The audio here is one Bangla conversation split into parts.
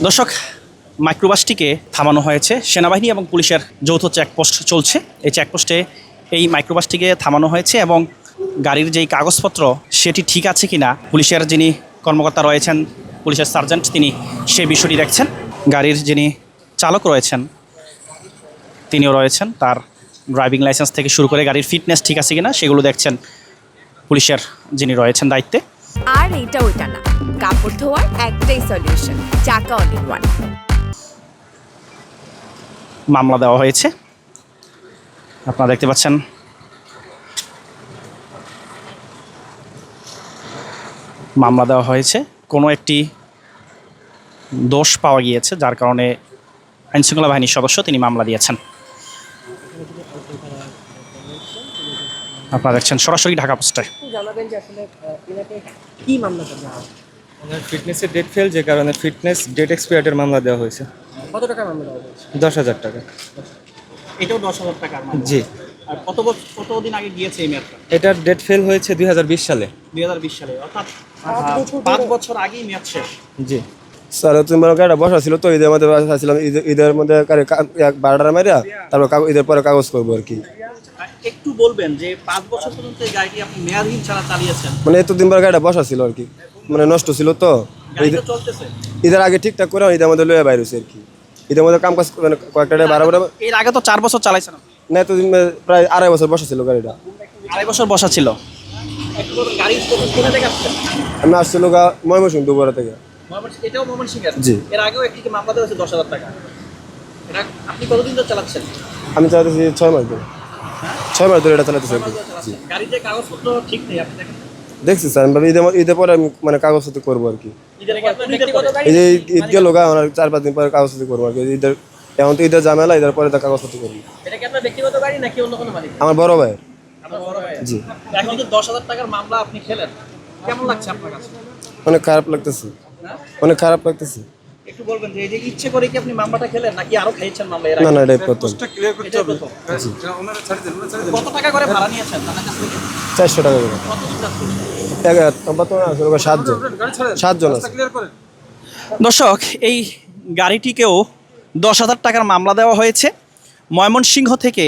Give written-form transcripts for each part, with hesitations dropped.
দর্শক, মাইক্রোবাসটিকে থামানো হয়েছে। সেনাবাহিনী এবং পুলিশের যৌথ চেকপোস্ট চলছে। এই চেকপোস্টে এই মাইক্রোবাসটিকে থামানো হয়েছে এবং গাড়ির যেই কাগজপত্র সেটি ঠিক আছে কিনা পুলিশের যিনি কর্মকর্তা রয়েছেন, পুলিশের সার্জেন্ট, তিনি সেই বিষয়টি দেখছেন। গাড়ির যিনি চালক রয়েছেন তিনিও রয়েছেন, তার ড্রাইভিং লাইসেন্স থেকে শুরু করে গাড়ির ফিটনেস ঠিক আছে কিনা সেগুলো দেখছেন পুলিশের যিনি রয়েছেন দায়িত্বে। আর এটা ওইটা না, কাপড় ধোয়ার একটাই সলিউশন, চাকা অল ইন ওয়ান। মামলা দেওয়া হয়েছে, আপনারা দেখতে পাচ্ছেন। মামলা দেওয়া হয়েছে, কোনো একটি দোষ পাওয়া গিয়েছে যার কারণে আইনশৃঙ্খলা বাহিনীর সদস্য তিনি মামলা দিয়েছেন। আপনারা দেখছেন সরাসরি ঢাকা পোস্টে। জানাবেন যে আসলে এনাকে কি মামলা করা হয়? ওনার ফিটনেসের ডেট ফেল, যে কারণে ফিটনেস ডেট এক্সপায়ার্ডের মামলা দেওয়া হয়েছে। কত টাকা মামলা দেওয়া হয়েছে? 10,000 টাকা। এটাও 10,000 টাকার মামলা। জি। আর কতদিন আগে গিয়েছে এই মেয়াদটা? এটার ডেট ফেল হয়েছে 2020 সালে। 2020 সালে, অর্থাৎ 5 বছর আগেই মেয়াদ শেষ। জি। স্যার তোমার গাড়িটা বসা ছিল তো, ঈদের মধ্যে আসছিলাম, ঈদের মধ্যে 12টা মারিয়া তারপর ঈদের পরে কাগজ করবো আর কি। একটু বলবেন যে 5 বছর পর্যন্ত এই গাড়িটি আপনি মেয়াদহীন ছাড়া চালিয়েছেন? মানে এতদিন পর গাড়িটা বসা ছিল আর কি, মানে নষ্ট ছিল তো। গাড়ি তো চলতেছে। ঈদের আগে ঠিকঠাক করে ঈদের মধ্যে লয়ে বাইরে আর কি। ঈদের মধ্যে কাম কাজ মানে কয়েকটা 12 এর আগে তো 4 বছর চালাইছেন না, এতদিন প্রায় 2.5 বছর বসা ছিল গাড়িটা। 2.5 বছর বসা ছিল। একটু বলবেন গাড়ি কোথা থেকে আসছেন? আমি আসছিল ময়মনসিংহ দুপুরা থেকে। এটাও ময়মনসিংহের? জি। এর আগেও একটি মামলা দেওয়া হয়েছে 10,000 টাকা। এটা আপনি কতদিন ধরে চালাচ্ছেন? আমি চালাতেছি 6 মাস ধরে। 6 মাস ধরে এটা চালাতেছি আর কি। জি। গাড়ির যে কাগজপত্র ঠিক নেই, আপনি দেখেন। দেখছি স্যার, আমি ঈদের পরে আমি মানে কাগজপত্র করবো আর কি। ঈদের আগে আপনার ব্যক্তিগত গাড়ি? এই যে ঈদ গেল আমার 4-5 দিন পরে কাগজপত্র করবো আর কি। ঈদের এখন তো ঈদের ঝামেলা, ঈদের পরে তার কাগজপত্র করবো। এটা কি আপনার ব্যক্তিগত গাড়ি নাকি অন্য কোনো মালিক? আমার বড় ভাই। আপনার বড় ভাই? জি। এখন যে 10,000 টাকার মামলা আপনি খেলেন, কেমন লাগছে আপনার কাছে? অনেক খারাপ লাগতেছে, অনেক খারাপ লাগতেছে। একটু বলবেন যে এই যে ইচ্ছে করে কি আপনি মামলাটা খেলেন নাকি আরো খেয়েছেন মামলা এর না আগে? না, এটাই প্রথম। এটাই প্রথম। কত টাকা করে ভাড়া নিয়েছেন তাদের কাছ থেকে? 400 টাকা করে। কতদিন যাচ্ছে? 7 জন আছে। দর্শক, এই গাড়িটিকেও 10,000 টাকার মামলা দেওয়া হয়েছে। ময়মনসিংহ থেকে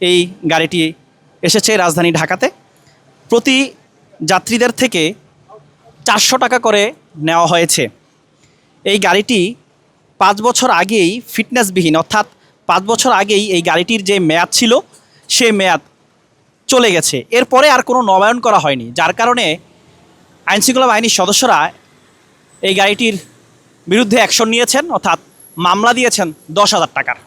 এই গাড়িটি এসেছে রাজধানী ঢাকাতে। প্রতি যাত্রীদের থেকে 400 টাকা করে নেওয়া হয়েছে। এই গাড়িটি 5 বছর আগেই ফিটনেসবিহীন, অর্থাৎ 5 বছর আগেই এই গাড়িটির যে মেয়াদ ছিল সেই মেয়াদ চলে গেছে। এরপরে আর কোনো নবায়ন করা হয়নি, যার কারণে আইনশৃঙ্খলা বাহিনীর সদস্যরা এই গাড়িটির বিরুদ্ধে অ্যাকশন নিয়েছেন, অর্থাৎ মামলা দিয়েছেন 10,000 টাকার।